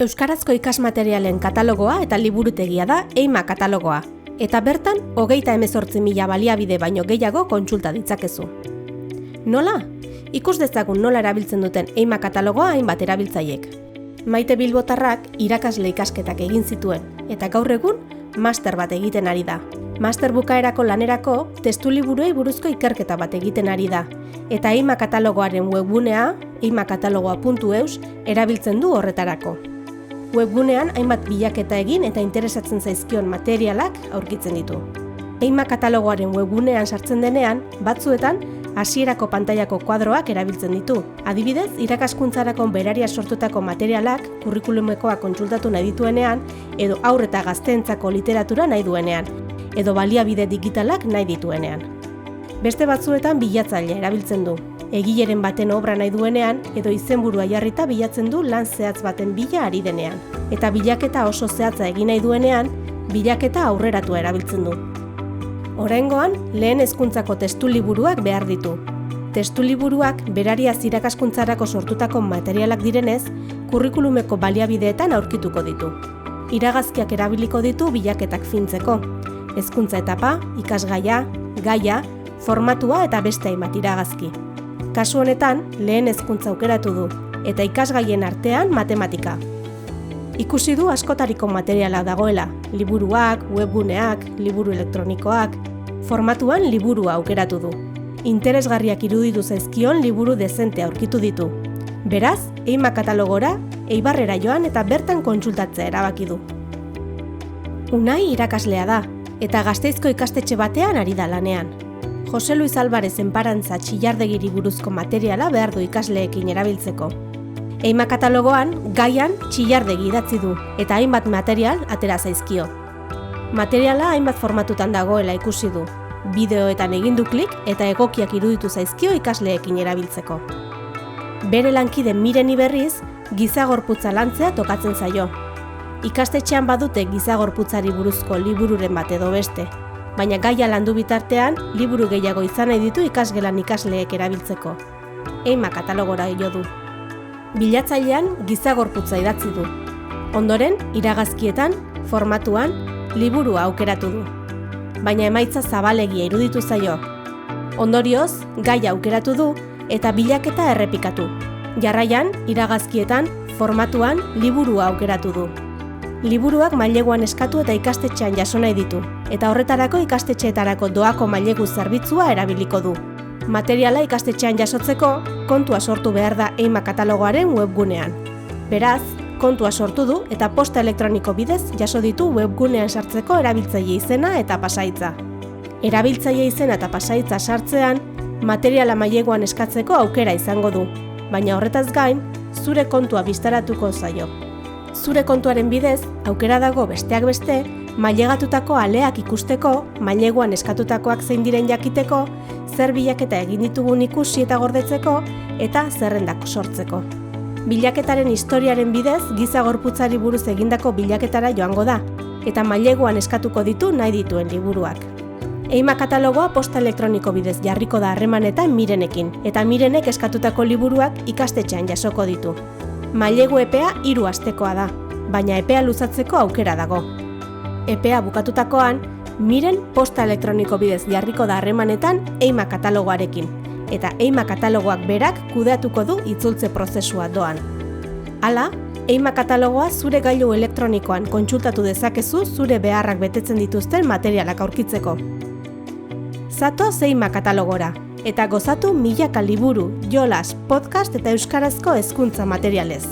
Euskarazko ikasmaterialen katalogoa eta liburutegia da EIMA katalogoa, eta bertan 38.000 baliabide baino gehiago kontsulta ditzakezu. Nola? Ikus dezagun nola erabiltzen duten EIMA katalogoa hainbat erabiltzaileek. Maite Bilbotarrak irakasle ikasketak egin zituen, eta gaur egun master bat egiten ari da. Master bukaerako lanerako testuliburuei buruzko ikerketa bat egiten ari da, eta EIMA katalogoaren webgunea, eimakatalogoa.eus, erabiltzen du horretarako. Webgunean hainbat bilaketa egin eta interesatzen zaizkion materialak aurkitzen ditu. EIMA katalogoaren webgunean sartzen denean, batzuetan hasierako pantailako kuadroak erabiltzen ditu. Adibidez, irakaskuntzarako beraria sortutako materialak kurrikulumekoa kontsultatu nahi dituenean, edo haur eta gazteentzako literatura nahi duenean, edo baliabide digitalak nahi dituenean. Beste batzuetan bilatzaile erabiltzen du. Egileren baten obra nahi duenean, edo izenburua jarrita bilatzen du lan zehatz baten bila ari denean. Eta bilaketa oso zehatza egin nahi duenean, bilaketa aurreratua erabiltzen du. Oraingoan, lehen hezkuntzako testuliburuak behar ditu. Testuliburuak berariaz irakaskuntzarako sortutako materialak direnez, kurrikulumeko baliabideetan aurkituko ditu. Iragazkiak erabiliko ditu bilaketak fintzeko. Hezkuntza etapa, ikasgaia, gaia, formatua eta beste hainbat iragazki. Kasu honetan, lehen hezkuntza aukeratu du, eta ikasgaien artean matematika. Ikusi du askotariko materiala dagoela, liburuak, webguneak, liburu elektronikoak, formatuan liburua aukeratu du. Interesgarriak iruditu zaizkion liburu dezente aurkitu ditu. Beraz, EIMA katalogora, Eibarrera joan eta bertan kontsultatzea erabaki du. Unai irakaslea da, eta Gasteizko ikastetxe batean ari da lanean. Jose Luis Alvarez enparantza txillardegiri buruzko materiala behar du ikasleekin erabiltzeko. EIMA katalogoan, gaian txillardegi idatzi du, eta hainbat material atera zaizkio. Materiala hainbat formatutan dagoela ikusi du. Bideoetan egin du klik eta egokiak iruditu zaizkio ikasleekin erabiltzeko. Bere lankide Mireni berriz, gizagorputza lantzea tokatzen zaio. Ikastetxean badute gizagorputzari buruzko libururen bat edo beste, baina gaia landu bitartean, liburu gehiago izan nahi ditu ikasgelan ikasleek erabiltzeko. EIMA katalogora jo du. Bilatzailean gizagorputza idatzi du. Ondoren, iragazkietan, formatuan, liburua aukeratu du. Baina emaitza zabalegia iruditu zaio. Ondorioz, gaia aukeratu du eta bilaketa errepikatu. Jarraian, iragazkietan, formatuan, liburua aukeratu du. Liburuak maileguan eskatu eta ikastetxean jaso nahi ditu, eta horretarako ikastetxeetarako doako mailegu zerbitzua erabiliko du. Materiala ikastetxean jasotzeko, kontua sortu behar da EIMA katalogoaren webgunean. Beraz, kontua sortu du eta posta elektroniko bidez jaso ditu webgunean sartzeko erabiltzaile izena eta pasahitza. Erabiltzaile izena eta pasahitza sartzean, materiala maileguan eskatzeko aukera izango du, baina horretaz gain, zure kontua bistaratuko zaio. Zure kontuaren bidez, aukera dago besteak beste, mailegatutako aleak ikusteko, maileguan eskatutakoak zein diren jakiteko, zer bilaketa egin ditugun ikusi eta gordetzeko, eta zerrendak sortzeko. Bilaketaren historiaren bidez, gizagorputzari buruz egindako bilaketara joango da, eta maileguan eskatuko ditu nahi dituen liburuak. EIMA katalogoa posta elektroniko bidez jarriko da harremanetan Mirenekin, eta Mirenek eskatutako liburuak ikastetxean jasoko ditu. Mailegu epea 3 astekoa da, baina epea luzatzeko aukera dago. Epea bukatutakoan, Miren posta elektroniko bidez jarriko da harremanetan EIMA katalogoarekin, eta EIMA katalogoak berak kudeatuko du itzultze prozesua doan. Hala, EIMA katalogoa zure gailu elektronikoan kontsultatu dezakezu zure beharrak betetzen dituzten materialak aurkitzeko. Zatoz EIMA katalogora, eta gozatu milaka liburu, jolas, podcast eta euskarazko hezkuntza materialez.